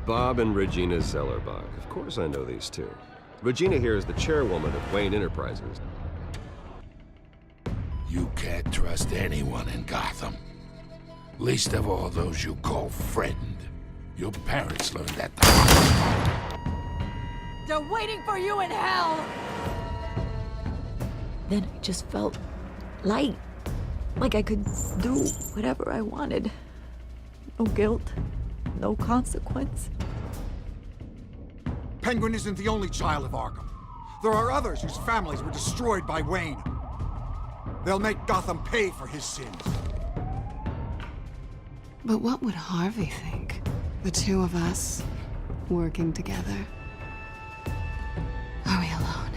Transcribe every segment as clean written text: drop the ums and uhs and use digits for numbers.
Bob and Regina Zellerbach. Of course I know these two. Regina here is the chairwoman of Wayne Enterprises. You can't trust anyone in Gotham. Least of all those you call friend. Your parents learned that the hard way. They're waiting for you in hell! Then I just felt light. Like I could do whatever I wanted. No guilt, no consequence. Penguin isn't the only child of Arkham. There are others whose families were destroyed by Wayne. They'll make Gotham pay for his sins. But what would Harvey think? The two of us, working together. Are we alone?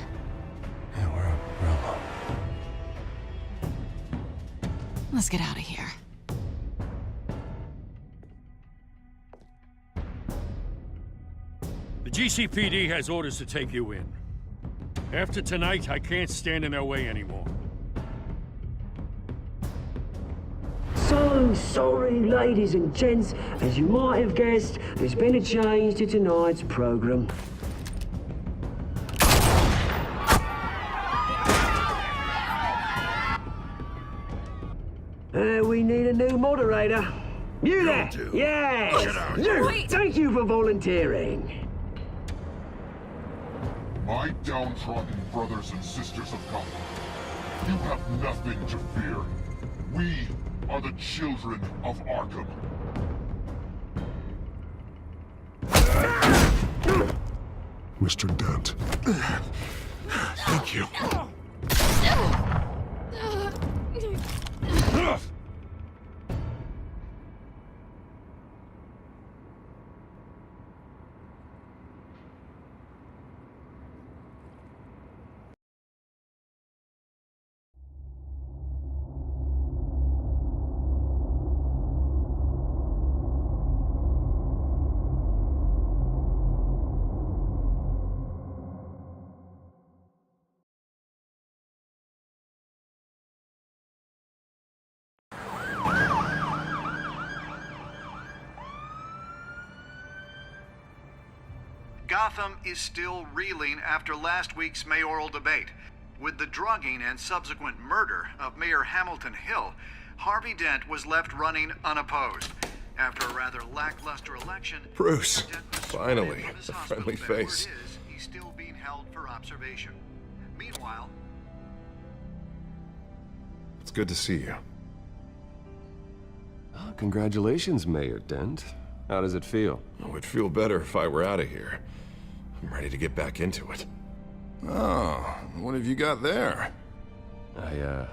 Yeah, we're alone. Let's get out of here. The GCPD has orders to take you in. After tonight, I can't stand in their way anymore. So sorry, ladies and gents. As you might have guessed, there's been a change to tonight's program. We need a new moderator. You there? Yes! You! Thank you for volunteering. My downtrodden brothers and sisters of Gotham, you have nothing to fear. We are the children of Arkham. Mr. Dent. Thank you. Gotham is still reeling after last week's mayoral debate. With the drugging and subsequent murder of Mayor Hamilton Hill, Harvey Dent was left running unopposed. After a rather lackluster election, Bruce, finally, a friendly face. He's still being held for observation. Meanwhile, It's good to see you. Oh, congratulations, Mayor Dent. How does it feel? I would feel better if I were out of here. I'm ready to get back into it. Oh, what have you got there? I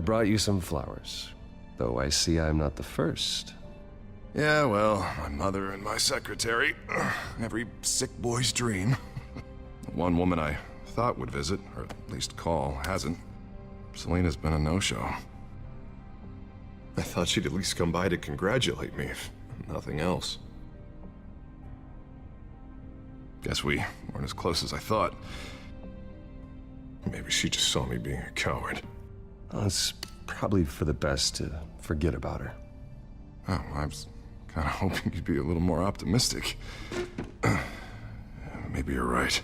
brought you some flowers. Though I see I'm not the first. Yeah, well, my mother and my secretary. Every sick boy's dream. One woman I thought would visit, or at least call, hasn't. Selena's been a no-show. I thought she'd at least come by to congratulate me, if nothing else. Guess we weren't as close as I thought. Maybe she just saw me being a coward. Well, it's probably for the best to forget about her. Oh, I was kind of hoping you'd be a little more optimistic. Maybe you're right.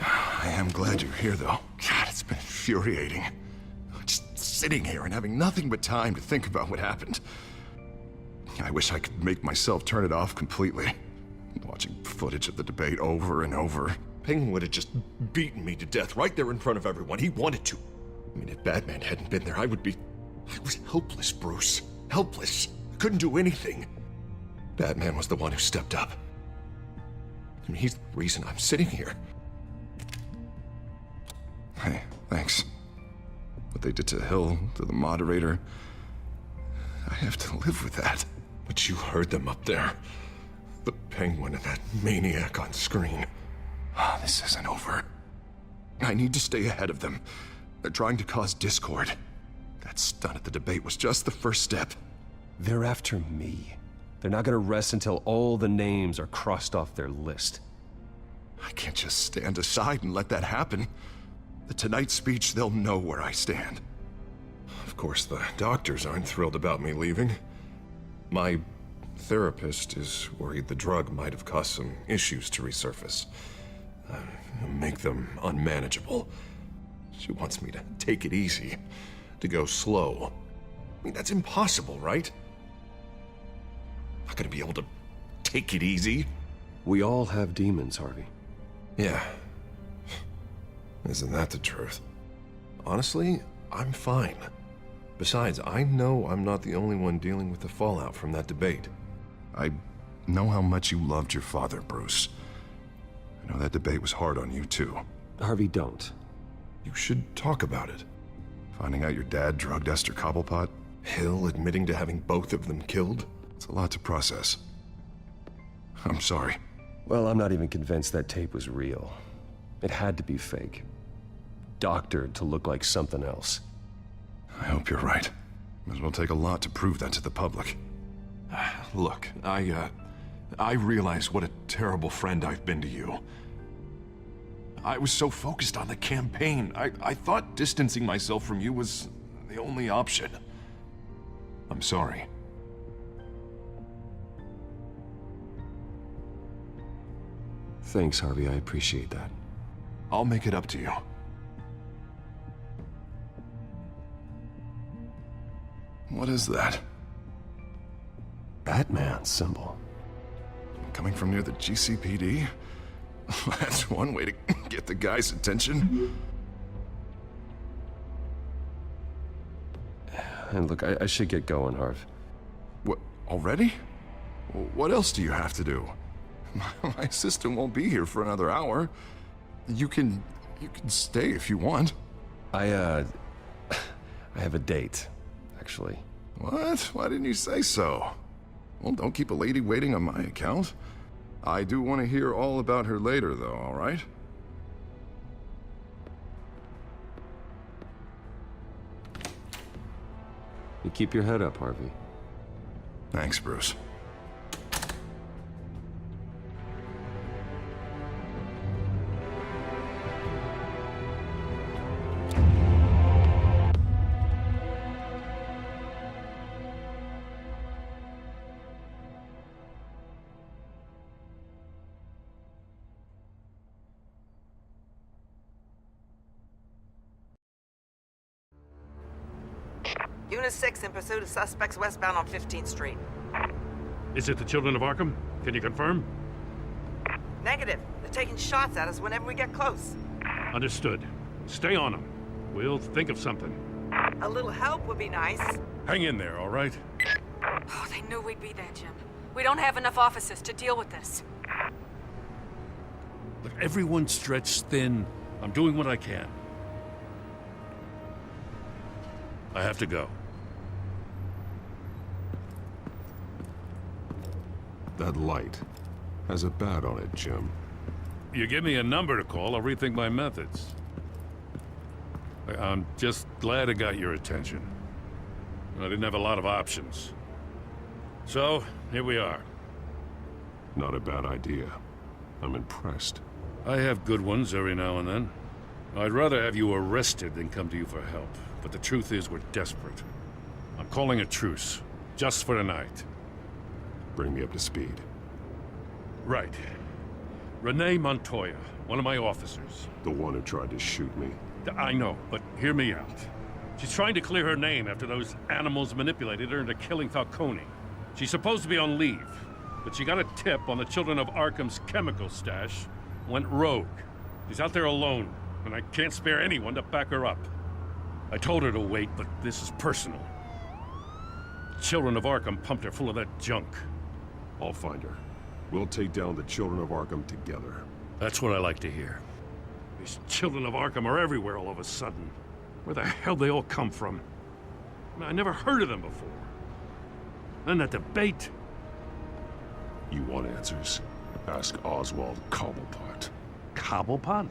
I am glad you're here, though. God, it's been infuriating. Just sitting here and having nothing but time to think about what happened. I wish I could make myself turn it off completely. Watching footage of the debate over and over. Penguin would have just beaten me to death right there in front of everyone. He wanted to. I mean, if Batman hadn't been there, I was helpless, Bruce. Helpless. I couldn't do anything. Batman was the one who stepped up. I mean, he's the reason I'm sitting here. Hey, thanks. What they did to Hill, to the moderator, I have to live with that. But you heard them up there. The Penguin and that maniac on screen. This isn't over. I need to stay ahead of them. They're trying to cause discord. That stunt at the debate was just the first step. They're after me. They're not gonna rest until all the names are crossed off their list. I can't just stand aside and let that happen. The Tonight speech, they'll know where I stand. Of course, the doctors aren't thrilled about me leaving. My therapist is worried the drug might have caused some issues to resurface. Make them unmanageable. She wants me to take it easy, to go slow. I mean, that's impossible, right? I'm not gonna be able to take it easy. We all have demons, Harvey. Yeah. Isn't that the truth? Honestly, I'm fine. Besides, I know I'm not the only one dealing with the fallout from that debate. I know how much you loved your father, Bruce. I know that debate was hard on you, too. Harvey, don't. You should talk about it. Finding out your dad drugged Esther Cobblepot, Hill admitting to having both of them killed. It's a lot to process. I'm sorry. Well, I'm not even convinced that tape was real. It had to be fake. Doctored to look like something else. I hope you're right. Might as well take a lot to prove that to the public. Look, I realize what a terrible friend I've been to you. I was so focused on the campaign. I thought distancing myself from you was the only option. I'm sorry. Thanks, Harvey. I appreciate that. I'll make it up to you. What is that? Batman symbol. Coming from near the GCPD? That's one way to get the guy's attention. And look, I should get going, Harv. What, already? What else do you have to do? My assistant won't be here for another hour. You can stay if you want. I have a date, actually. What? Why didn't you say so? Well, don't keep a lady waiting on my account. I do want to hear all about her later, though, all right? You keep your head up, Harvey. Thanks, Bruce. Unit 6 in pursuit of suspects westbound on 15th Street. Is it the Children of Arkham? Can you confirm? Negative. They're taking shots at us whenever we get close. Understood. Stay on them. We'll think of something. A little help would be nice. Hang in there, all right? Oh, they knew we'd be there, Jim. We don't have enough officers to deal with this. Look, everyone's stretched thin. I'm doing what I can. I have to go. That light has a bat on it, Jim. You give me a number to call, I'll rethink my methods. I'm just glad it got your attention. I didn't have a lot of options. So, here we are. Not a bad idea. I'm impressed. I have good ones every now and then. I'd rather have you arrested than come to you for help. But the truth is, we're desperate. I'm calling a truce, just for tonight. Bring me up to speed. Right. Renee Montoya, one of my officers. The one who tried to shoot me. I know, but hear me out. She's trying to clear her name after those animals manipulated her into killing Falcone. She's supposed to be on leave, but she got a tip on the Children of Arkham's chemical stash, went rogue. She's out there alone, and I can't spare anyone to back her up. I told her to wait, but this is personal. The Children of Arkham pumped her full of that junk. I'll find her. We'll take down the Children of Arkham together. That's what I like to hear. These Children of Arkham are everywhere all of a sudden. Where the hell they all come from? I never heard of them before. Then that debate. You want answers? Ask Oswald Cobblepot. Cobblepot?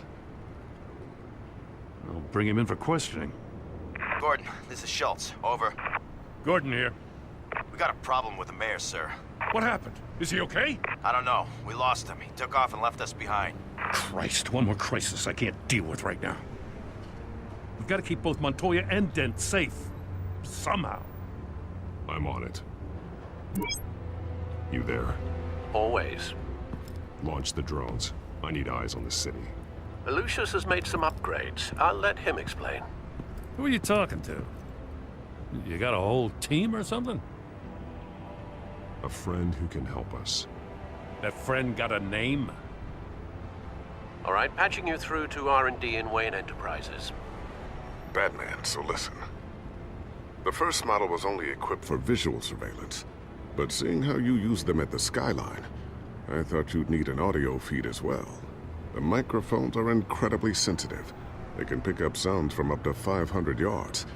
I'll bring him in for questioning. Gordon, this is Schultz. Over. Gordon here. We got a problem with the mayor, sir. What happened? Is he okay? I don't know. We lost him. He took off and left us behind. Christ, one more crisis I can't deal with right now. We've got to keep both Montoya and Dent safe. Somehow. I'm on it. You there? Always. Launch the drones. I need eyes on the city. Lucius has made some upgrades. I'll let him explain. Who are you talking to? You got a whole team or something? A friend who can help us. That friend got a name? All right, patching you through to R&D in Wayne Enterprises. Batman, so listen. The first model was only equipped for visual surveillance, but seeing how you use them at the Skyline, I thought you'd need an audio feed as well. The microphones are incredibly sensitive. They can pick up sounds from up to 500 yards.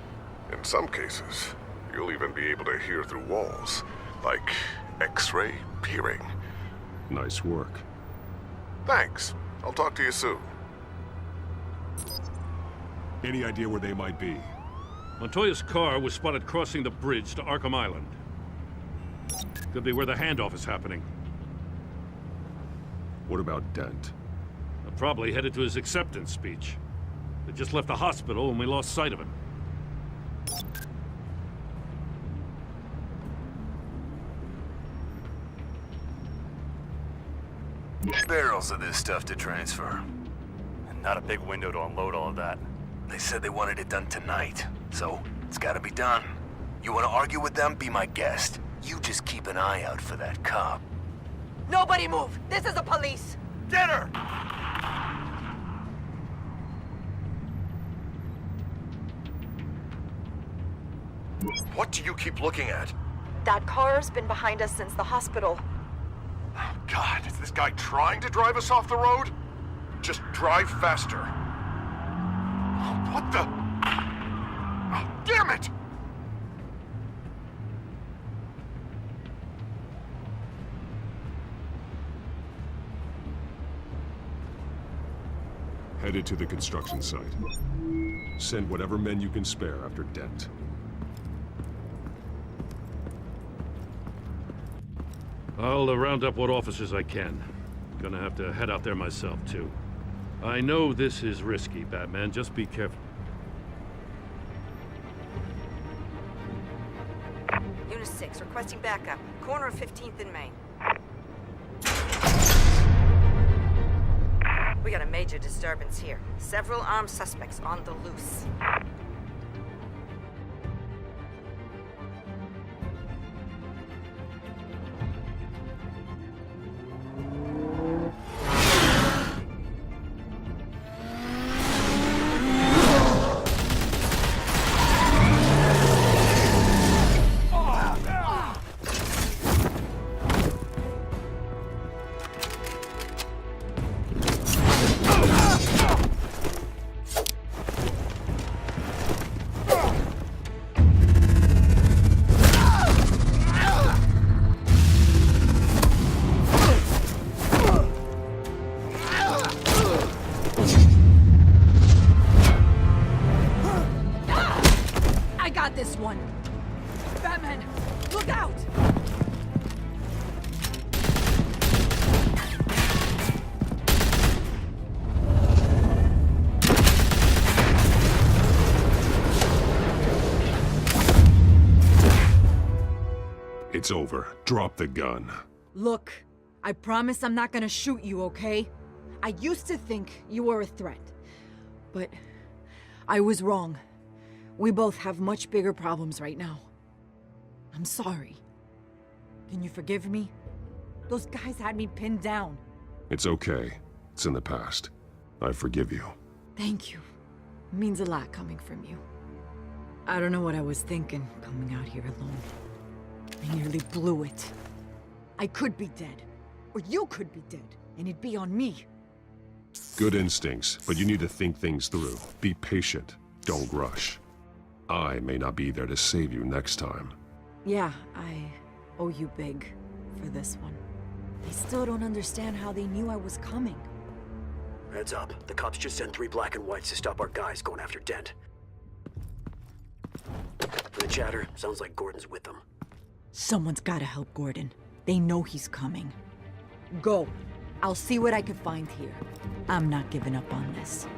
In some cases, you'll even be able to hear through walls, like X-ray peering. Nice work. Thanks. I'll talk to you soon. Any idea where they might be? Montoya's car was spotted crossing the bridge to Arkham Island. Could be where the handoff is happening. What about Dent? Probably headed to his acceptance speech. They just left the hospital and we lost sight of him. Barrels of this stuff to transfer. And not a big window to unload all of that. They said they wanted it done tonight, so it's gotta be done. You wanna argue with them? Be my guest. You just keep an eye out for that cop. Nobody move! This is the police! Get her! What do you keep looking at? That car's been behind us since the hospital. God, is this guy trying to drive us off the road? Just drive faster. What the? Oh, damn it! Headed to the construction site. Send whatever men you can spare after Dent. I'll round up what officers I can. Gonna have to head out there myself, too. I know this is risky, Batman. Just be careful. Unit 6, requesting backup. Corner of 15th and Main. We got a major disturbance here. Several armed suspects on the loose. This one. Batman, look out! It's over. Drop the gun. Look, I promise I'm not gonna shoot you, okay? I used to think you were a threat, but I was wrong. We both have much bigger problems right now. I'm sorry. Can you forgive me? Those guys had me pinned down. It's okay. It's in the past. I forgive you. Thank you. It means a lot coming from you. I don't know what I was thinking, coming out here alone. I nearly blew it. I could be dead. Or you could be dead, and it'd be on me. Good instincts, but you need to think things through. Be patient. Don't rush. I may not be there to save you next time. Yeah, I owe you big for this one. I still don't understand how they knew I was coming. Heads up. The cops just sent 3 black and whites to stop our guys going after Dent. For the chatter, sounds like Gordon's with them. Someone's gotta help Gordon. They know he's coming. Go. I'll see what I can find here. I'm not giving up on this.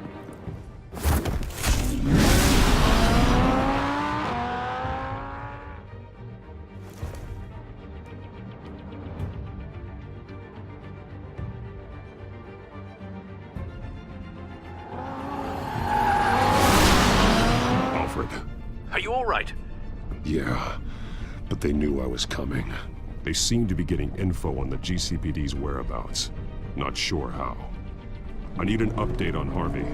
right? Yeah, but they knew I was coming. They seemed to be getting info on the GCPD's whereabouts. Not sure how. I need an update on Harvey.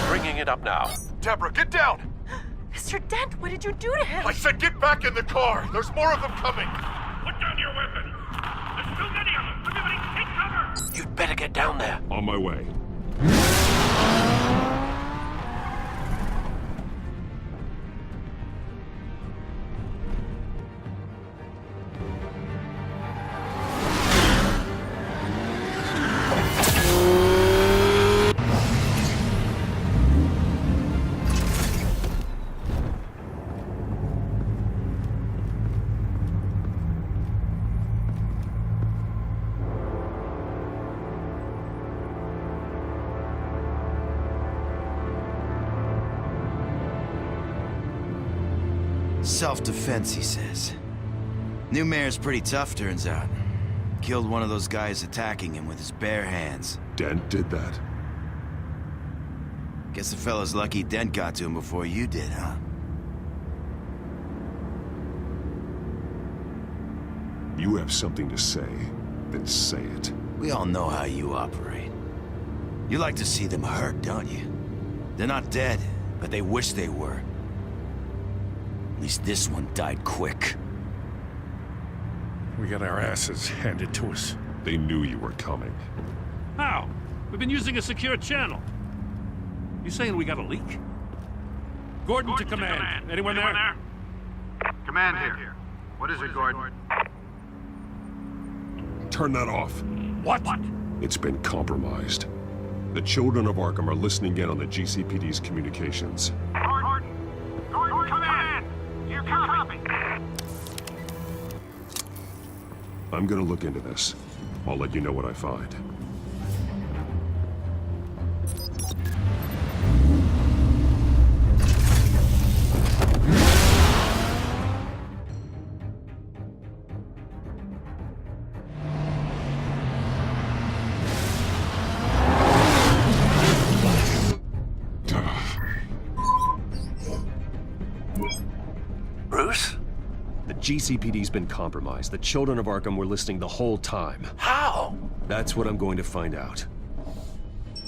Bringing it up now. Deborah, get down! Mr. Dent, what did you do to him? I said get back in the car! There's more of them coming! Put down your weapon! There's too many of them! Everybody take cover! You'd better get down there. On my way. Self-defense, he says. New mayor's pretty tough, turns out. Killed one of those guys attacking him with his bare hands. Dent did that? Guess the fella's lucky Dent got to him before you did, huh? You have something to say, then say it. We all know how you operate. You like to see them hurt, don't you? They're not dead, but they wish they were. At least this one died quick. We got our asses handed to us. They knew you were coming. How? We've been using a secure channel. You saying we got a leak? Gordon to command. Anyone there? Command here. What is it, Gordon? Turn that off. What? It's been compromised. The children of Arkham are listening in on the GCPD's communications. Gordon, command! You copy. I'm gonna look into this. I'll let you know what I find. Bruce? The GCPD's been compromised. The children of Arkham were listening the whole time. How? That's what I'm going to find out.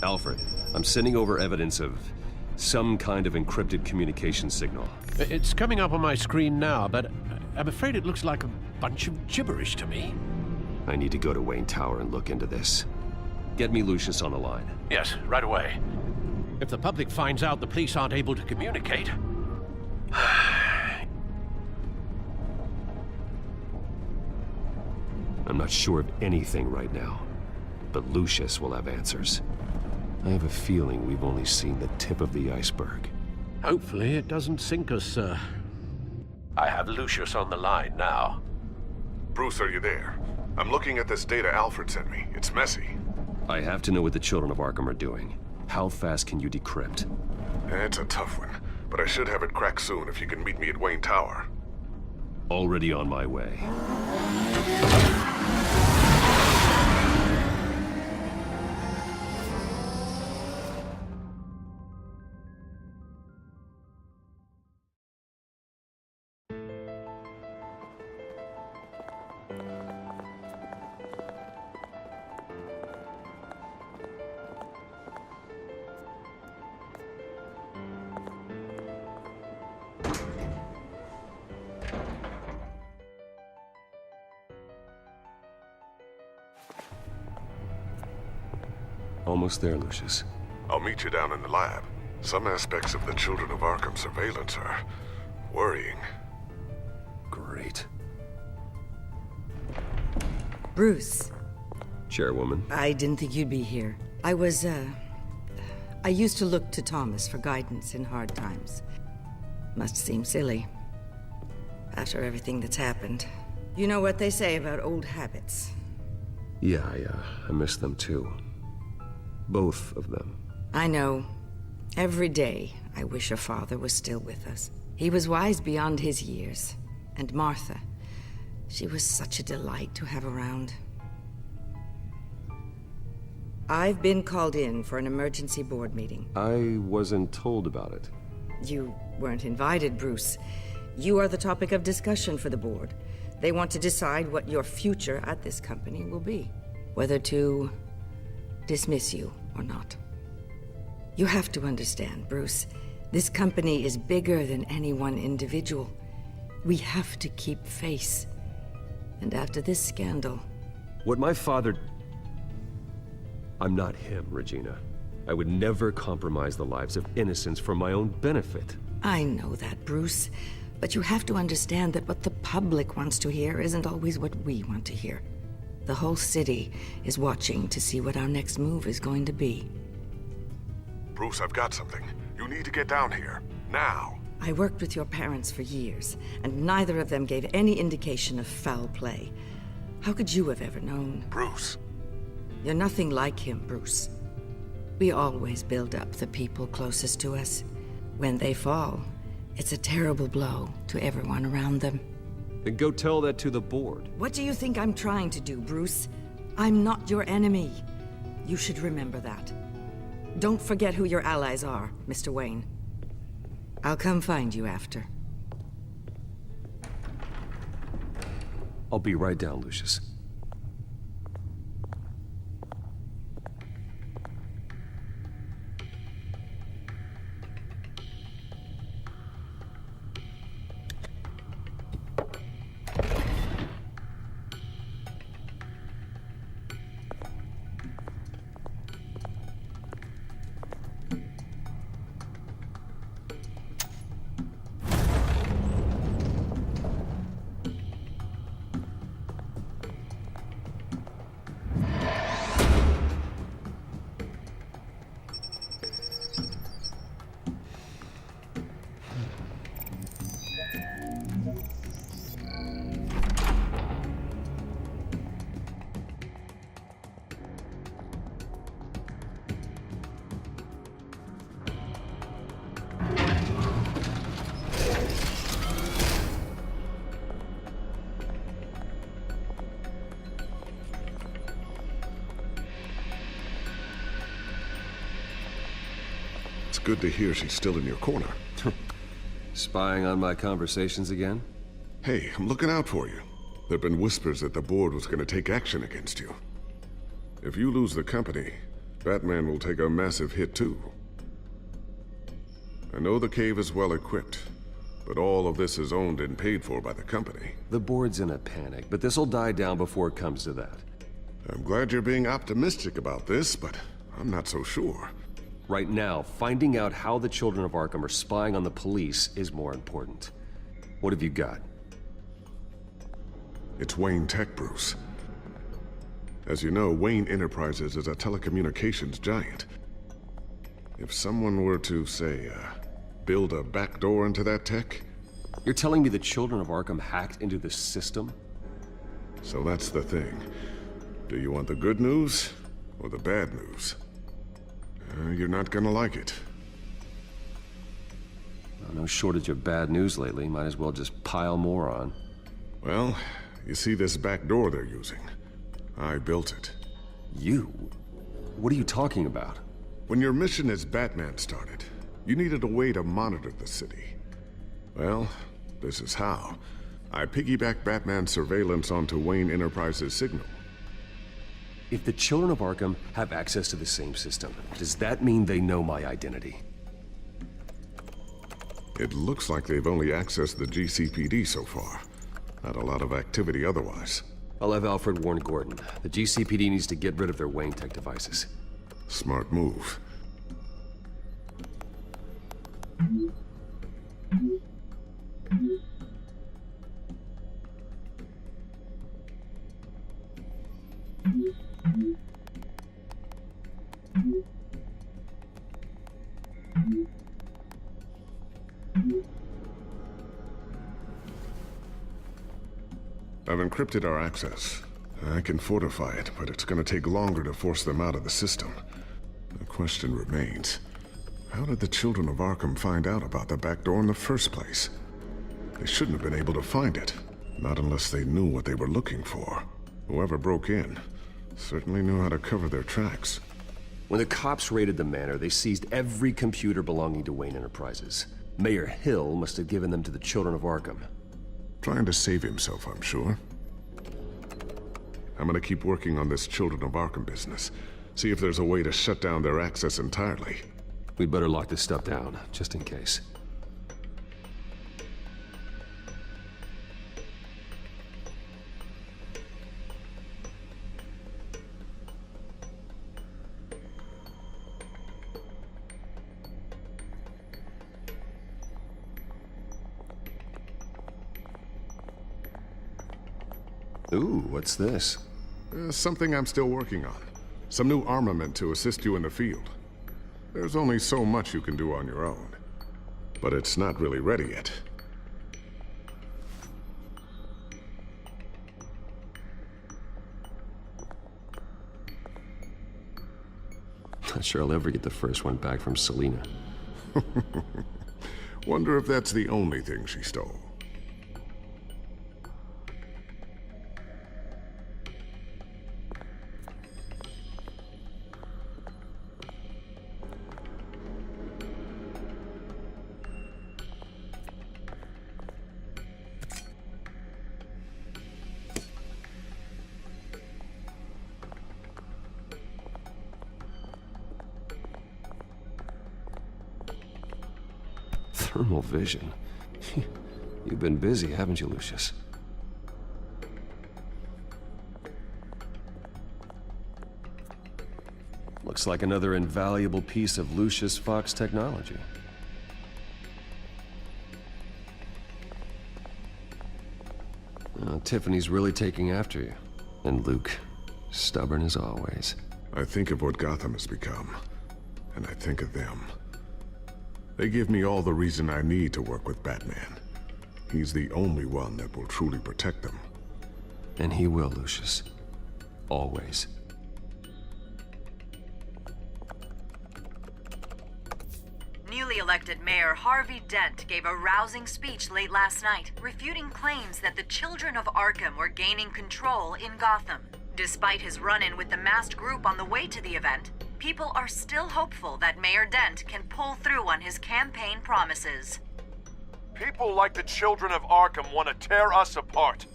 Alfred, I'm sending over evidence of some kind of encrypted communication signal. It's coming up on my screen now, but I'm afraid it looks like a bunch of gibberish to me. I need to go to Wayne Tower and look into this. Get me Lucius on the line. Yes, right away. If the public finds out the police aren't able to communicate... I'm not sure of anything right now, but Lucius will have answers. I have a feeling we've only seen the tip of the iceberg. Hopefully it doesn't sink us, sir. I have Lucius on the line now. Bruce, are you there? I'm looking at this data Alfred sent me. It's messy. I have to know what the children of Arkham are doing. How fast can you decrypt? It's a tough one, but I should have it cracked soon if you can meet me at Wayne Tower. Already on my way. Almost there, Lucius. I'll meet you down in the lab. Some aspects of the Children of Arkham surveillance are worrying. Great. Bruce. Chairwoman. I didn't think you'd be here. I used to look to Thomas for guidance in hard times. Must seem silly. After everything that's happened. You know what they say about old habits. Yeah, I miss them too. Both of them. I know. Every day, I wish your father was still with us. He was wise beyond his years. And Martha, she was such a delight to have around. I've been called in for an emergency board meeting. I wasn't told about it. You weren't invited, Bruce. You are the topic of discussion for the board. They want to decide what your future at this company will be. Whether to dismiss you or not. You have to understand, Bruce. This company is bigger than any one individual. We have to keep face. And after this scandal... What my father... I'm not him, Regina. I would never compromise the lives of innocents for my own benefit. I know that, Bruce. But you have to understand that what the public wants to hear isn't always what we want to hear. The whole city is watching to see what our next move is going to be. Bruce, I've got something. You need to get down here. Now. I worked with your parents for years, and neither of them gave any indication of foul play. How could you have ever known? Bruce. You're nothing like him, Bruce. We always build up the people closest to us. When they fall, it's a terrible blow to everyone around them. Then go tell that to the board. What do you think I'm trying to do, Bruce? I'm not your enemy. You should remember that. Don't forget who your allies are, Mr. Wayne. I'll come find you after. I'll be right down, Lucius. Good to hear she's still in your corner. Spying on my conversations again? Hey, I'm looking out for you. There've been whispers that the board was going to take action against you. If you lose the company, Batman will take a massive hit too. I know the cave is well equipped, but all of this is owned and paid for by the company. The board's in a panic, but this'll die down before it comes to that. I'm glad you're being optimistic about this, but I'm not so sure. Right now, finding out how the children of Arkham are spying on the police is more important. What have you got? It's Wayne Tech, Bruce. As you know, Wayne Enterprises is a telecommunications giant. If someone were to, say, build a backdoor into that tech... You're telling me the children of Arkham hacked into the system? So that's the thing. Do you want the good news or the bad news? You're not gonna like it. Well, no shortage of bad news lately. Might as well just pile more on. Well, you see this back door they're using? I built it. You? What are you talking about? When your mission as Batman started, you needed a way to monitor the city. Well, this is how. I piggybacked Batman's surveillance onto Wayne Enterprises' signal. If the children of Arkham have access to the same system, does that mean they know my identity? It looks like they've only accessed the GCPD so far. Not a lot of activity otherwise. I'll have Alfred warn Gordon. The GCPD needs to get rid of their Wayne Tech devices. Smart move. I've encrypted our access. I can fortify it, but it's gonna take longer to force them out of the system. The question remains, how did the children of Arkham find out about the back door in the first place? They shouldn't have been able to find it, not unless they knew what they were looking for. Whoever broke in certainly knew how to cover their tracks. When the cops raided the manor, they seized every computer belonging to Wayne Enterprises. Mayor Hill must have given them to the children of Arkham. Trying to save himself, I'm sure. I'm gonna keep working on this Children of Arkham business. See if there's a way to shut down their access entirely. We'd better lock this stuff down, just in case. Ooh, what's this? Something I'm still working on. Some new armament to assist you in the field. There's only so much you can do on your own. But it's not really ready yet. Not sure I'll ever get the first one back from Selina. Wonder if that's the only thing she stole. Thermal vision. You've been busy, haven't you, Lucius? Looks like another invaluable piece of Lucius Fox technology. Tiffany's really taking after you. And Luke, stubborn as always. I think of what Gotham has become, and I think of them. They give me all the reason I need to work with Batman. He's the only one that will truly protect them. And he will, Lucius. Always. Newly elected Mayor Harvey Dent gave a rousing speech late last night, refuting claims that the children of Arkham were gaining control in Gotham. Despite his run-in with the masked group on the way to the event, people are still hopeful that Mayor Dent can pull through on his campaign promises. People like the children of Arkham want to tear us apart.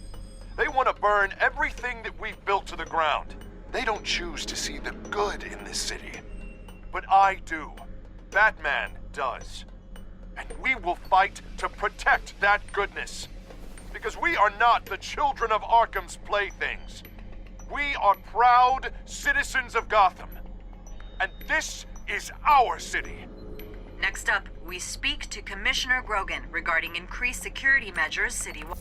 They want to burn everything that we've built to the ground. They don't choose to see the good in this city. But I do. Batman does. And we will fight to protect that goodness. Because we are not the children of Arkham's playthings. We are proud citizens of Gotham. And this is our city. Next up, we speak to Commissioner Grogan regarding increased security measures citywide.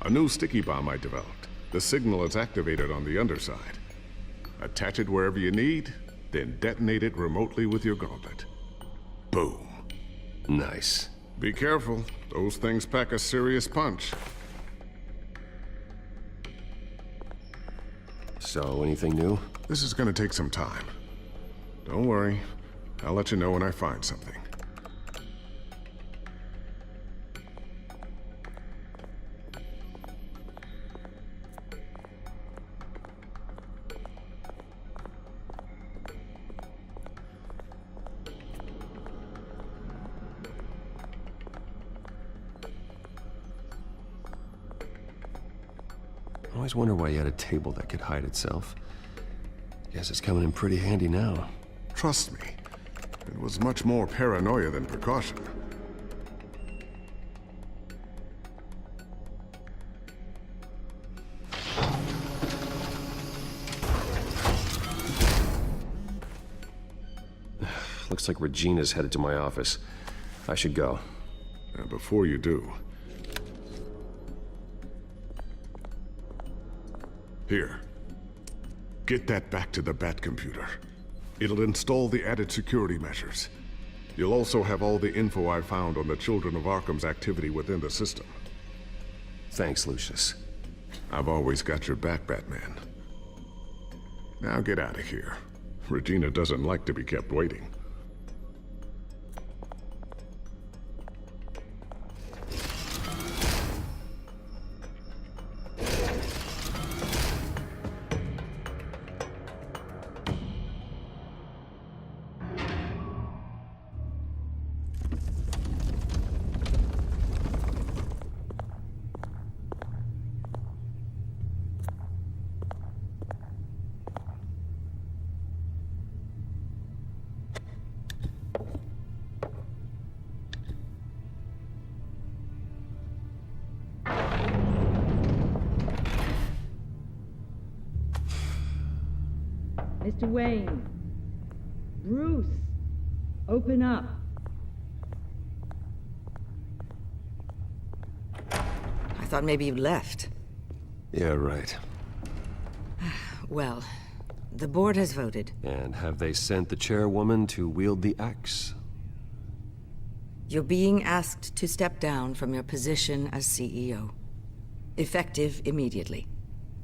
A new sticky bomb I developed. The signal is activated on the underside. Attach it wherever you need, then detonate it remotely with your gauntlet. Boom. Nice. Be careful. Those things pack a serious punch. So, anything new? This is gonna take some time. Don't worry. I'll let you know when I find something. I always wonder why you had a table that could hide itself. Guess it's coming in pretty handy now. Trust me, it was much more paranoia than precaution. Looks like Regina's headed to my office. I should go. And before you do... Here. Get that back to the Bat computer. It'll install the added security measures. You'll also have all the info I found on the Children of Arkham's activity within the system. Thanks, Lucius. I've always got your back, Batman. Now get out of here. Regina doesn't like to be kept waiting. Mr. Wayne. Bruce, open up. I thought maybe you left. Yeah, right. Well, the board has voted. And have they sent the chairwoman to wield the axe? You're being asked to step down from your position as CEO. Effective immediately.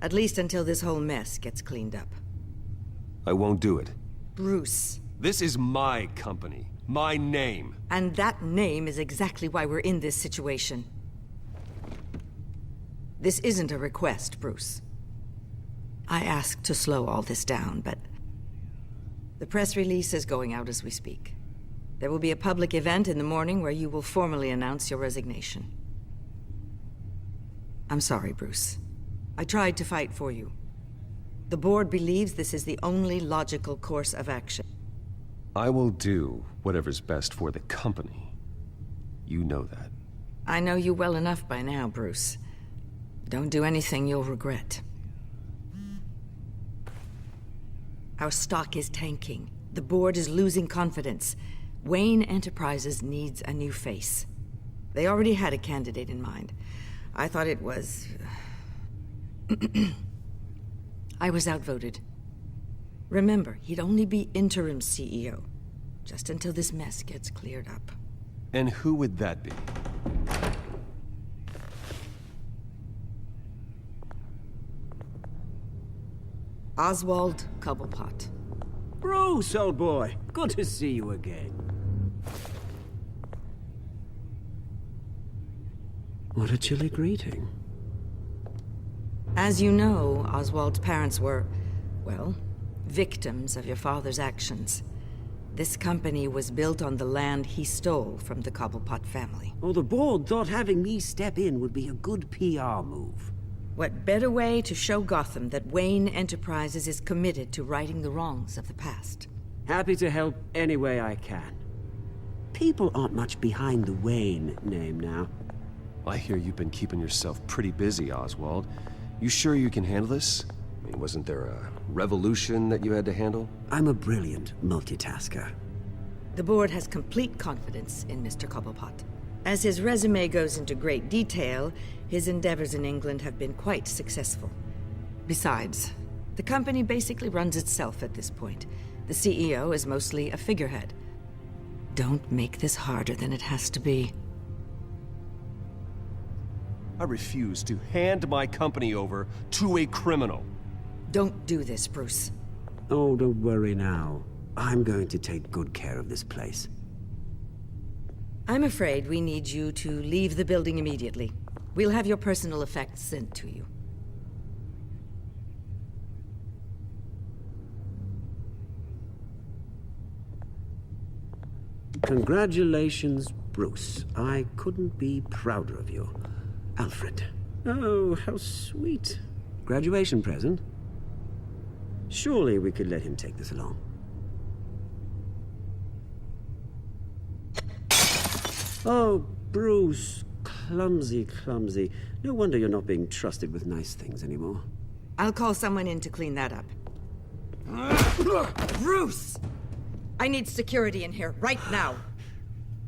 At least until this whole mess gets cleaned up. I won't do it. Bruce. This is my company. My name. And that name is exactly why we're in this situation. This isn't a request, Bruce. I asked to slow all this down, but the press release is going out as we speak. There will be a public event in the morning where you will formally announce your resignation. I'm sorry, Bruce. I tried to fight for you. The board believes this is the only logical course of action. I will do whatever's best for the company. You know that. I know you well enough by now, Bruce. Don't do anything you'll regret. Our stock is tanking. The board is losing confidence. Wayne Enterprises needs a new face. They already had a candidate in mind. I thought it was... I was outvoted. Remember, he'd only be interim CEO, just until this mess gets cleared up. And who would that be? Oswald Cobblepot. Bruce, old boy. Good to see you again. What a chilly greeting. As you know, Oswald's parents were, well, victims of your father's actions. This company was built on the land he stole from the Cobblepot family. Oh, the board thought having me step in would be a good PR move. What better way to show Gotham that Wayne Enterprises is committed to righting the wrongs of the past? Happy to help any way I can. People aren't much behind the Wayne name now. I hear you've been keeping yourself pretty busy, Oswald. You sure you can handle this? I mean, wasn't there a revolution that you had to handle? I'm a brilliant multitasker. The board has complete confidence in Mr. Cobblepot. As his resume goes into great detail, his endeavors in England have been quite successful. Besides, the company basically runs itself at this point. The CEO is mostly a figurehead. Don't make this harder than it has to be. I refuse to hand my company over to a criminal. Don't do this, Bruce. Oh, don't worry now. I'm going to take good care of this place. I'm afraid we need you to leave the building immediately. We'll have your personal effects sent to you. Congratulations, Bruce. I couldn't be prouder of you. Alfred. Oh, how sweet. Graduation present? Surely we could let him take this along. Oh, Bruce. Clumsy, clumsy. No wonder you're not being trusted with nice things anymore. I'll call someone in to clean that up. Bruce! I need security in here, right now.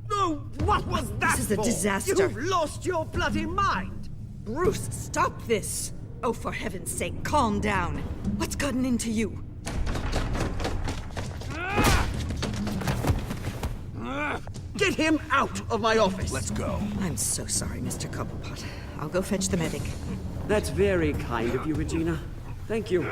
No, what was that This is a for? disaster. You've lost your bloody mind! Bruce, stop this! Oh, for heaven's sake, calm down. What's gotten into you? Get him out of my office! Let's go. I'm so sorry, Mr. Cobblepot. I'll go fetch the medic. That's very kind of you, Regina. Thank you.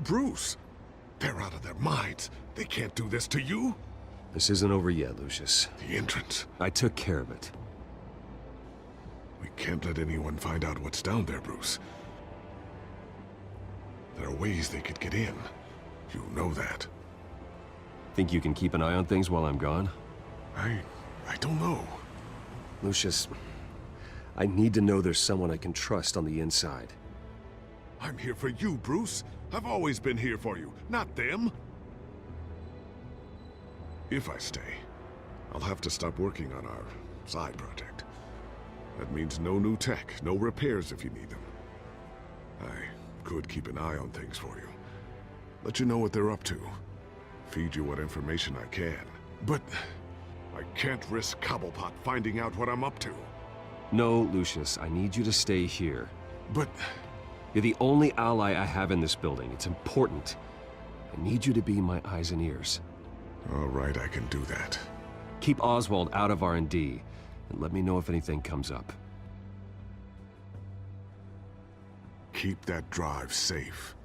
Bruce, they're out of their minds. They can't do this to you. This isn't over yet, Lucius. The entrance. I took care of it. We can't let anyone find out what's down there, Bruce. There are ways they could get in. You know that. Think you can keep an eye on things while I'm gone? I don't know. Lucius, I need to know there's someone I can trust on the inside. I'm here for you, Bruce. I've always been here for you, not them. If I stay, I'll have to stop working on our side project. That means no new tech, no repairs if you need them. I could keep an eye on things for you. Let you know what they're up to. Feed you what information I can. But I can't risk Cobblepot finding out what I'm up to. No, Lucius, I need you to stay here. But... You're the only ally I have in this building. It's important. I need you to be my eyes and ears. All right, I can do that. Keep Oswald out of R&D, and let me know if anything comes up. Keep that drive safe.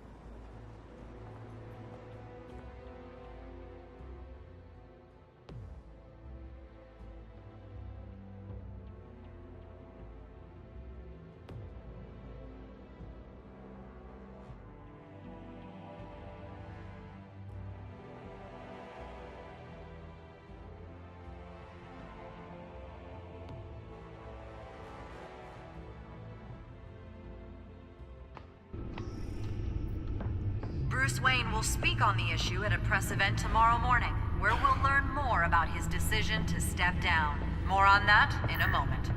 Bruce Wayne will speak on the issue at a press event tomorrow morning, where we'll learn more about his decision to step down. More on that in a moment.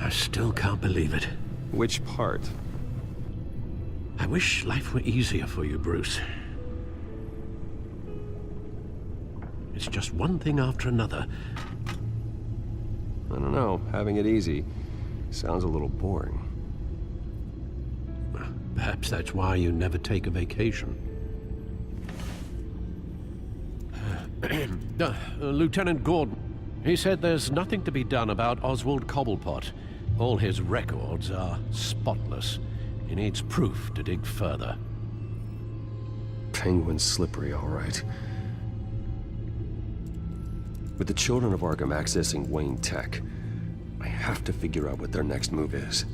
I still can't believe it. Which part? I wish life were easier for you, Bruce. It's just one thing after another. I don't know. Having it easy sounds a little boring. Perhaps that's why you never take a vacation. Lieutenant Gordon, he said there's nothing to be done about Oswald Cobblepot. All his records are spotless. He needs proof to dig further. Penguin's slippery, all right. With the children of Arkham accessing Wayne Tech, I have to figure out what their next move is.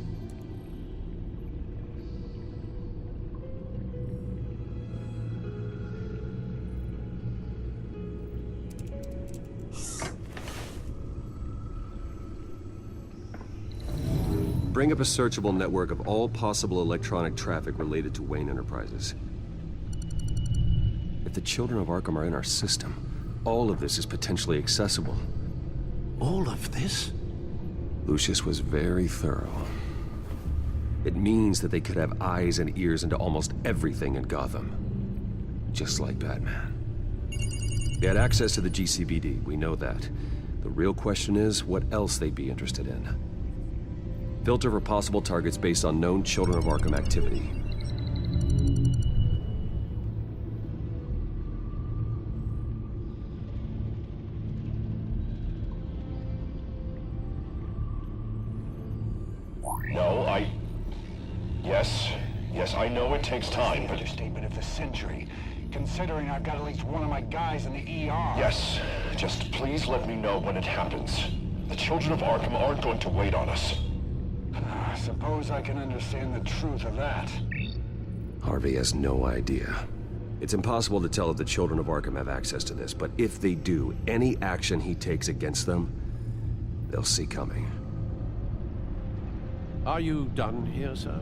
Bring up a searchable network of all possible electronic traffic related to Wayne Enterprises. If the children of Arkham are in our system, all of this is potentially accessible. All of this? Lucius was very thorough. It means that they could have eyes and ears into almost everything in Gotham. Just like Batman. They had access to the GCPD, we know that. The real question is what else they'd be interested in. Filter for possible targets based on known Children of Arkham activity. No, Yes, I know it takes time, but... Understatement of the century, considering I've got at least one of my guys in the ER. Yes, just please let me know when it happens. The Children of Arkham aren't going to wait on us. I suppose I can understand the truth of that. Harvey has no idea. It's impossible to tell if the Children of Arkham have access to this, but if they do, any action he takes against them, they'll see coming. Are you done here, sir?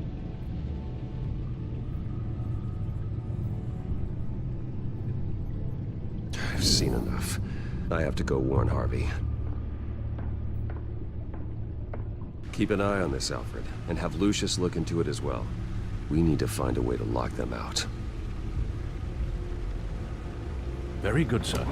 I've seen enough. I have to go warn Harvey. Keep an eye on this, Alfred, and have Lucius look into it as well. We need to find a way to lock them out. Very good, sir.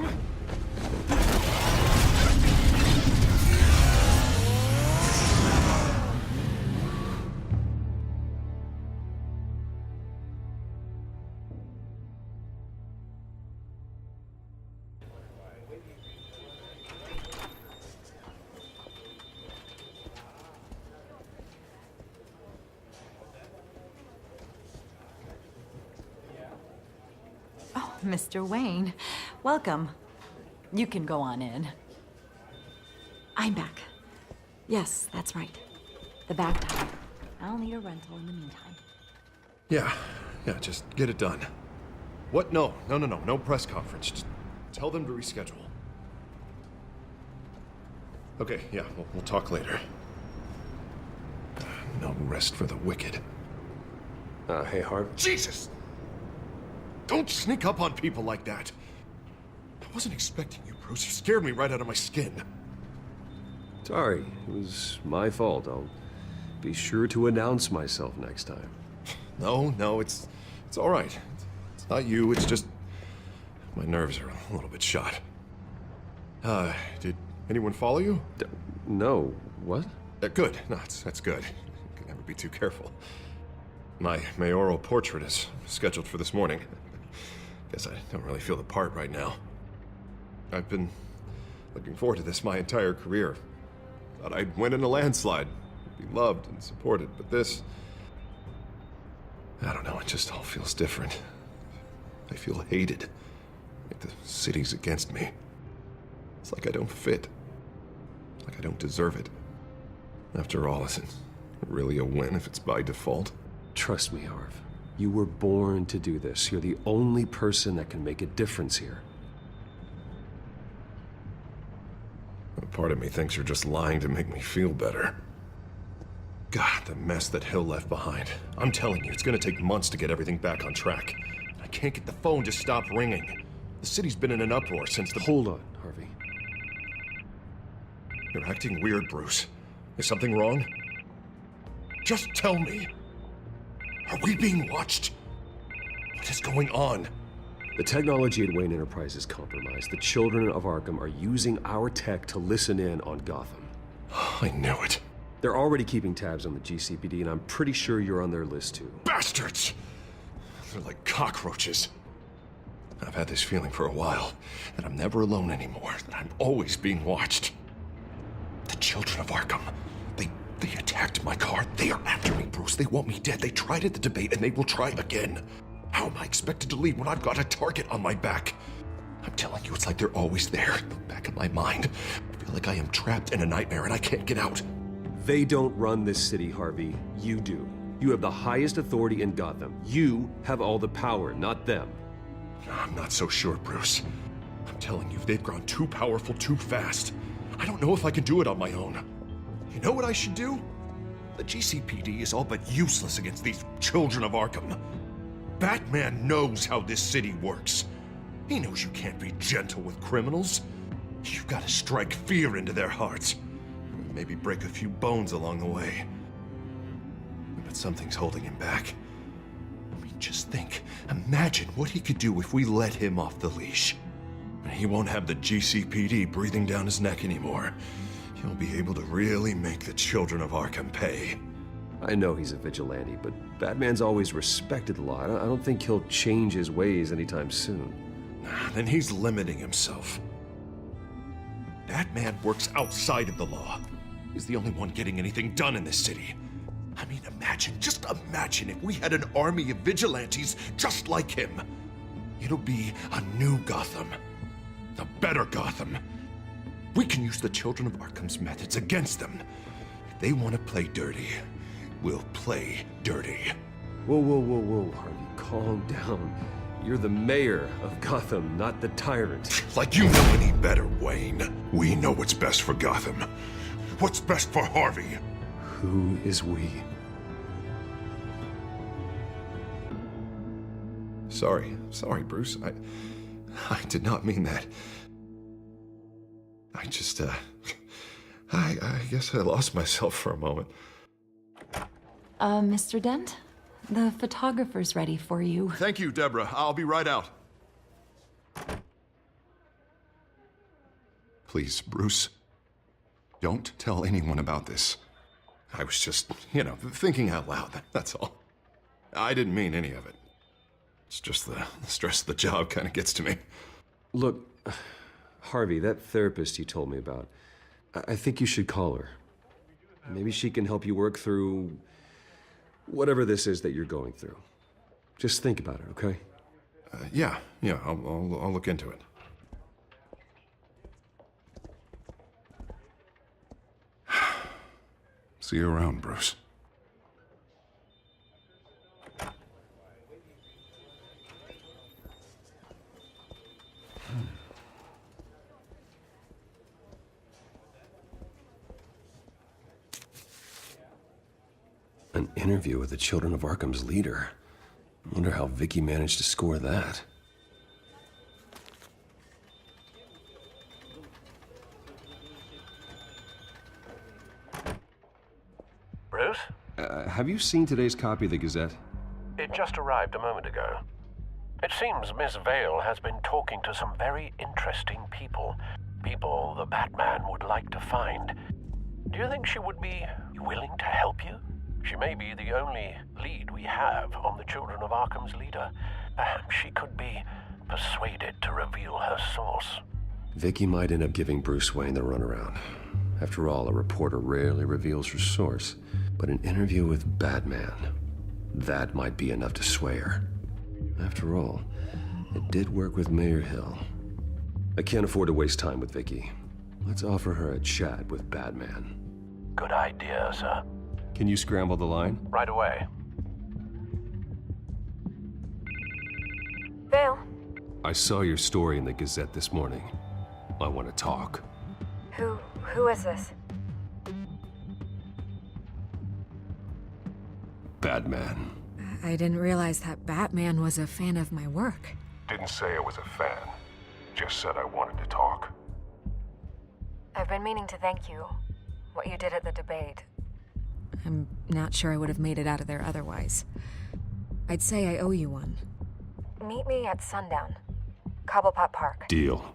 Mr. Wayne, welcome. You can go on in. I'm back. Yes, that's right. The back tire. I'll need a rental in the meantime. Yeah, just get it done. What? No press conference. Just tell them to reschedule. Okay, yeah, we'll talk later. No rest for the wicked. Hey, Harv. Jesus! Don't sneak up on people like that. I wasn't expecting you, Bruce. You scared me right out of my skin. Sorry, it was my fault. I'll be sure to announce myself next time. No, it's all right. It's not you, it's just my nerves are a little bit shot. Did anyone follow you? No. What? Good. No, that's good. You can never be too careful. My mayoral portrait is scheduled for this morning. Guess I don't really feel the part right now. I've been looking forward to this my entire career. Thought I'd win in a landslide, be loved and supported, but this... I don't know, it just all feels different. I feel hated. Like the city's against me. It's like I don't fit. Like I don't deserve it. After all, isn't it really a win if it's by default? Trust me, Harv. You were born to do this. You're the only person that can make a difference here. A part of me thinks you're just lying to make me feel better. God, the mess that Hill left behind. I'm telling you, it's gonna take months to get everything back on track. I can't get the phone to stop ringing. The city's been in an uproar since the... Hold on, Harvey. You're acting weird, Bruce. Is something wrong? Just tell me. Are we being watched? What is going on? The technology at Wayne Enterprise is compromised. The children of Arkham are using our tech to listen in on Gotham. I knew it. They're already keeping tabs on the GCPD, and I'm pretty sure you're on their list too. Bastards! They're like cockroaches. I've had this feeling for a while, that I'm never alone anymore, that I'm always being watched. The children of Arkham, they attacked my car. They are after me, Bruce. They want me dead. They tried at the debate, and they will try again. How am I expected to leave when I've got a target on my back? I'm telling you, it's like they're always there, in the back of my mind. I feel like I am trapped in a nightmare and I can't get out. They don't run this city, Harvey. You do. You have the highest authority in Gotham. You have all the power, not them. I'm not so sure, Bruce. I'm telling you, they've grown too powerful too fast. I don't know if I can do it on my own. You know what I should do? The GCPD is all but useless against these children of Arkham. Batman knows how this city works. He knows you can't be gentle with criminals. You've got to strike fear into their hearts. Maybe break a few bones along the way. But something's holding him back. I mean, just think. Imagine what he could do if we let him off the leash. He won't have the GCPD breathing down his neck anymore. He'll be able to really make the children of Arkham pay. I know he's a vigilante, but Batman's always respected the law. I don't think he'll change his ways anytime soon. Then he's limiting himself. Batman works outside of the law. He's the only one getting anything done in this city. I mean, just imagine if we had an army of vigilantes just like him. It'll be a new Gotham. A better Gotham. We can use the children of Arkham's methods against them. If they want to play dirty, we'll play dirty. Whoa, Harvey, calm down. You're the mayor of Gotham, not the tyrant. Like you know any better, Wayne. We know what's best for Gotham. What's best for Harvey? Who is we? Sorry, Bruce. I did not mean that. I just, I guess I lost myself for a moment. Mr. Dent? The photographer's ready for you. Thank you, Deborah. I'll be right out. Please, Bruce, don't tell anyone about this. I was just, thinking out loud, that's all. I didn't mean any of it. It's just the stress of the job kind of gets to me. Look, Harvey, that therapist you told me about, I think you should call her. Maybe she can help you work through whatever this is that you're going through. Just think about it, okay? Yeah, I'll look into it. See you around, Bruce. An interview with the Children of Arkham's leader. I wonder how Vicky managed to score that. Bruce? Have you seen today's copy of the Gazette? It just arrived a moment ago. It seems Miss Vale has been talking to some very interesting people. People the Batman would like to find. Do you think she would be willing to help you? She may be the only lead we have on the Children of Arkham's leader. Perhaps she could be persuaded to reveal her source. Vicky might end up giving Bruce Wayne the runaround. After all, a reporter rarely reveals her source. But an interview with Batman, that might be enough to sway her. After all, it did work with Mayor Hill. I can't afford to waste time with Vicky. Let's offer her a chat with Batman. Good idea, sir. Can you scramble the line? Right away. Vale, I saw your story in the Gazette this morning. I want to talk. who is this? Batman. I didn't realize that Batman was a fan of my work. Didn't say I was a fan. Just said I wanted to talk. I've been meaning to thank you. What you did at the debate. I'm not sure I would have made it out of there otherwise. I'd say I owe you one. Meet me at sundown. Cobblepot Park. Deal.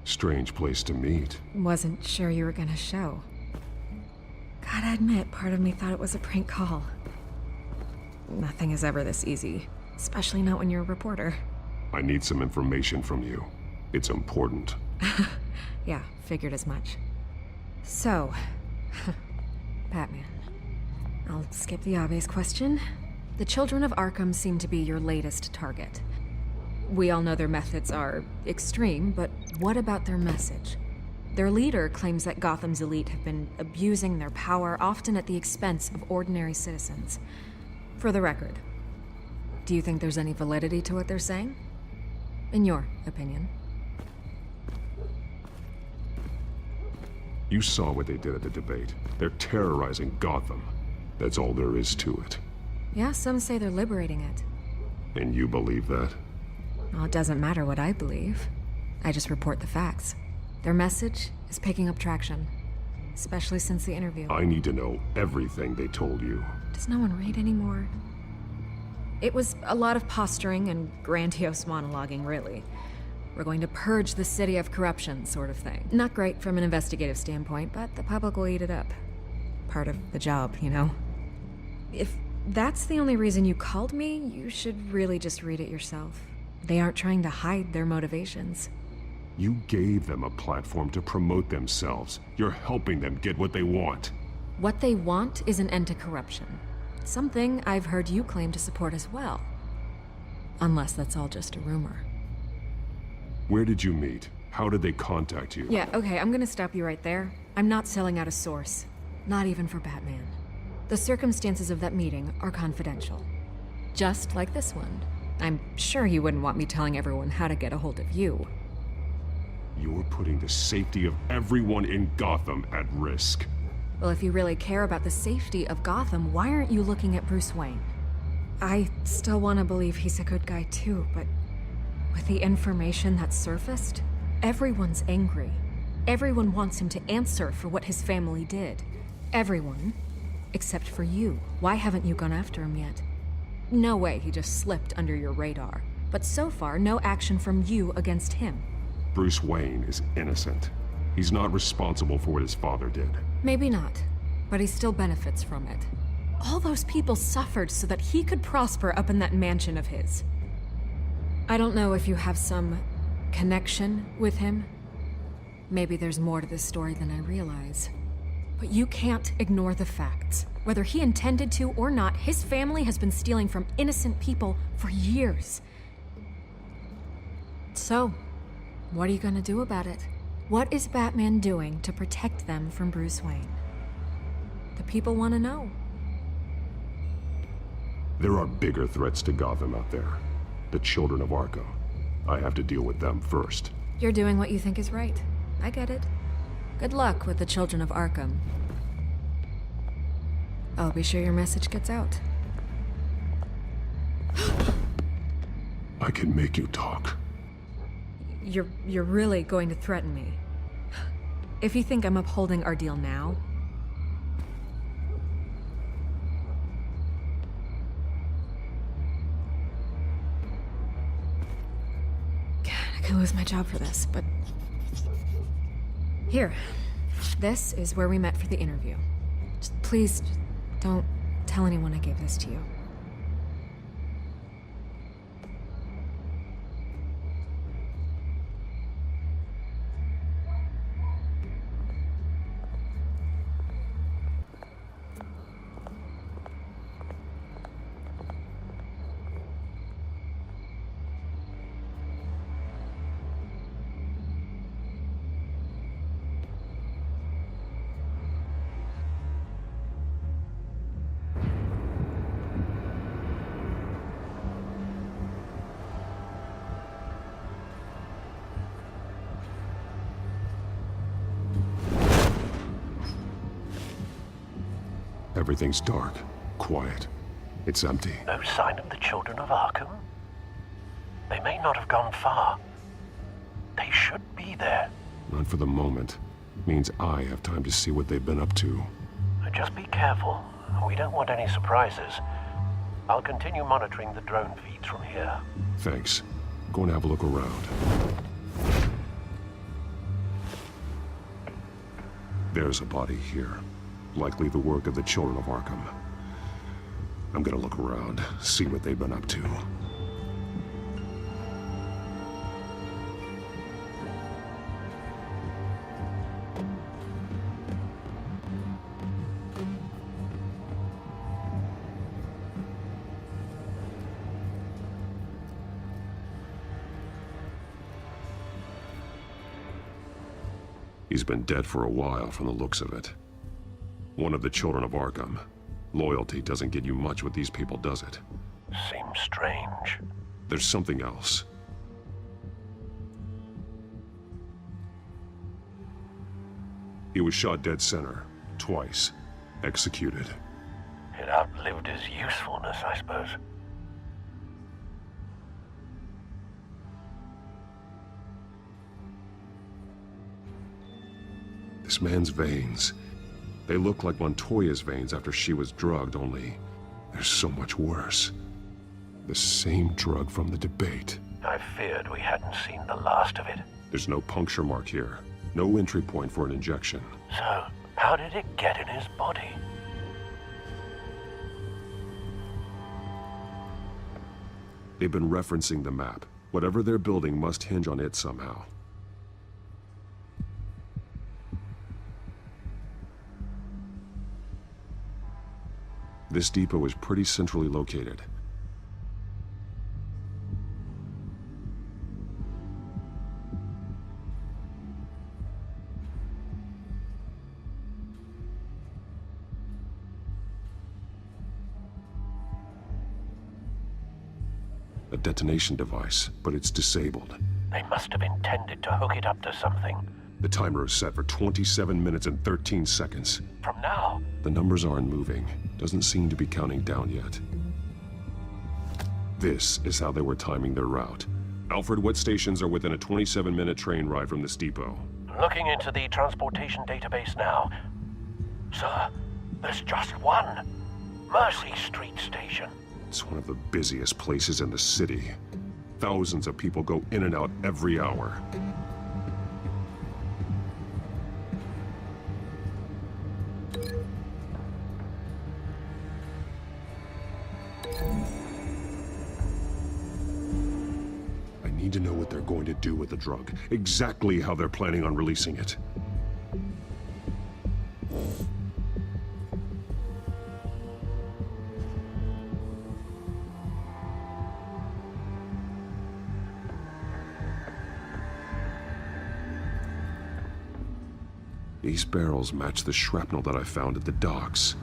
Strange place to meet. Wasn't sure you were gonna show. Gotta admit, part of me thought it was a prank call. Nothing is ever this easy, especially not when you're a reporter. I need some information from you. It's important. Yeah, figured as much. So, Batman. I'll skip the obvious question. The Children of Arkham seem to be your latest target. We all know their methods are extreme, but what about their message? Their leader claims that Gotham's elite have been abusing their power, often at the expense of ordinary citizens. For the record, do you think there's any validity to what they're saying? In your opinion? You saw what they did at the debate. They're terrorizing Gotham. That's all there is to it. Yeah, some say they're liberating it. And you believe that? Well, it doesn't matter what I believe. I just report the facts. Their message is picking up traction, especially since the interview. I need to know everything they told you. Does no one read anymore? It was a lot of posturing and grandiose monologuing, really. We're going to purge the city of corruption, sort of thing. Not great from an investigative standpoint, but the public will eat it up. Part of the job, you know? If that's the only reason you called me, you should really just read it yourself. They aren't trying to hide their motivations. You gave them a platform to promote themselves. You're helping them get what they want. What they want is an end to corruption. Something I've heard you claim to support as well. Unless that's all just a rumor. Where did you meet? How did they contact you? Yeah, okay, I'm gonna stop you right there. I'm not selling out a source. Not even for Batman. The circumstances of that meeting are confidential. Just like this one. I'm sure you wouldn't want me telling everyone how to get a hold of you. You're putting the safety of everyone in Gotham at risk. Well, if you really care about the safety of Gotham, why aren't you looking at Bruce Wayne? I still want to believe he's a good guy too, but with the information that's surfaced, everyone's angry. Everyone wants him to answer for what his family did. Everyone, except for you. Why haven't you gone after him yet? No way he just slipped under your radar. But so far, no action from you against him. Bruce Wayne is innocent. He's not responsible for what his father did. Maybe not, but he still benefits from it. All those people suffered so that he could prosper up in that mansion of his. I don't know if you have some connection with him. Maybe there's more to this story than I realize. But you can't ignore the facts. Whether he intended to or not, his family has been stealing from innocent people for years. So, what are you gonna do about it? What is Batman doing to protect them from Bruce Wayne? The people want to know. There are bigger threats to Gotham out there. The children of Arkham. I have to deal with them first. You're doing what you think is right. I get it. Good luck with the children of Arkham. I'll be sure your message gets out. I can make you talk. You're really going to threaten me. If you think I'm upholding our deal now... God, I could lose my job for this, but... Here. This is where we met for the interview. Just please, don't tell anyone I gave this to you. Everything's dark, quiet. It's empty. No sign of the children of Arkham? They may not have gone far. They should be there. Not for the moment. Means I have time to see what they've been up to. Just be careful. We don't want any surprises. I'll continue monitoring the drone feeds from here. Thanks. Go and have a look around. There's a body here. Likely the work of the children of Arkham. I'm gonna look around, see what they've been up to. He's been dead for a while from the looks of it. One of the children of Arkham. Loyalty doesn't get you much with these people, does it? Seems strange. There's something else. He was shot dead center, twice. Executed. It outlived his usefulness, I suppose. This man's veins. They look like Montoya's veins after she was drugged, only they're so much worse. The same drug from the debate. I feared we hadn't seen the last of it. There's no puncture mark here. No entry point for an injection. So, how did it get in his body? They've been referencing the map. Whatever they're building must hinge on it somehow. This depot is pretty centrally located. A detonation device, but it's disabled. They must have intended to hook it up to something. The timer is set for 27 minutes and 13 seconds. From now? The numbers aren't moving. Doesn't seem to be counting down yet. This is how they were timing their route. Alfred, what stations are within a 27-minute train ride from this depot? Looking into the transportation database now. Sir, there's just one. Mercy Street Station. It's one of the busiest places in the city. Thousands of people go in and out every hour. I need to know what they're going to do with the drug. Exactly how they're planning on releasing it. These barrels match the shrapnel that I found at the docks.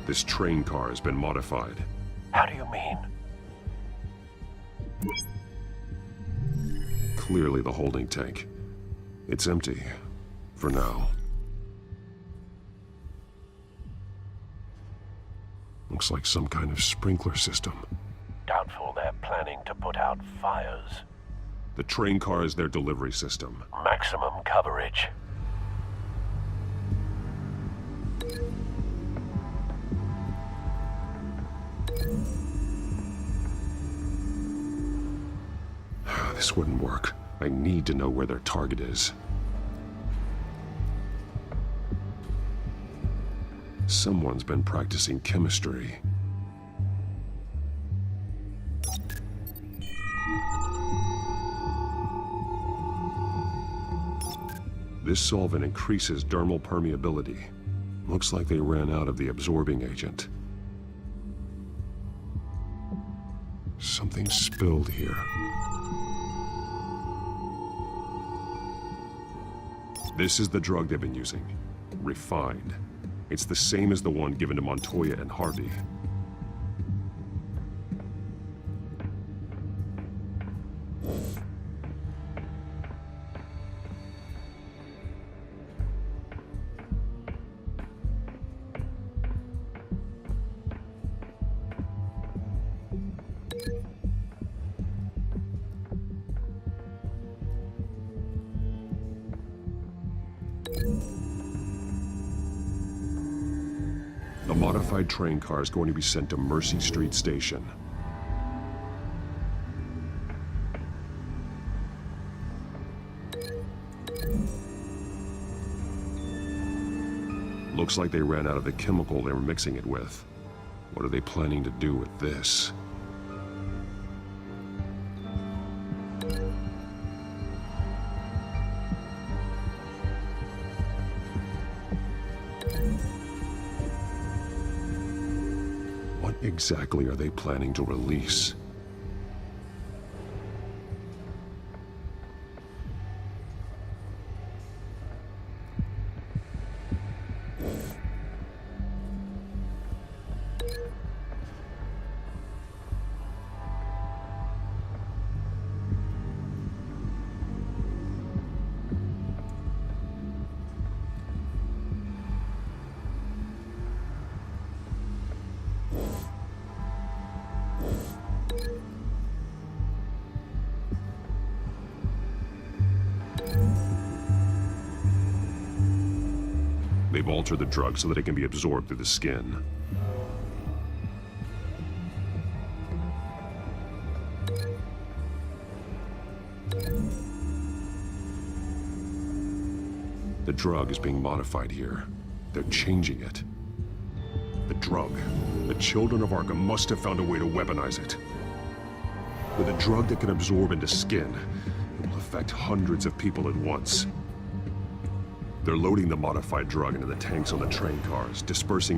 This train car has been modified. How do you mean? Clearly the holding tank. It's empty. For now. Looks like some kind of sprinkler system. Doubtful they're planning to put out fires. The train car is their delivery system. Maximum coverage. This wouldn't work. I need to know where their target is. Someone's been practicing chemistry. This solvent increases dermal permeability. Looks like they ran out of the absorbing agent. Something spilled here. This is the drug they've been using. Refined. It's the same as the one given to Montoya and Harvey. The modified train car is going to be sent to Mercy Street Station. Looks like they ran out of the chemical they were mixing it with. What are they planning to do with this? What exactly are they planning to release? They've altered the drug so that it can be absorbed through the skin. The drug is being modified here. They're changing it. The drug. The children of Arkham must have found a way to weaponize it. With a drug that can absorb into skin, it will affect hundreds of people at once. They're loading the modified drug into the tanks on the train cars, dispersing it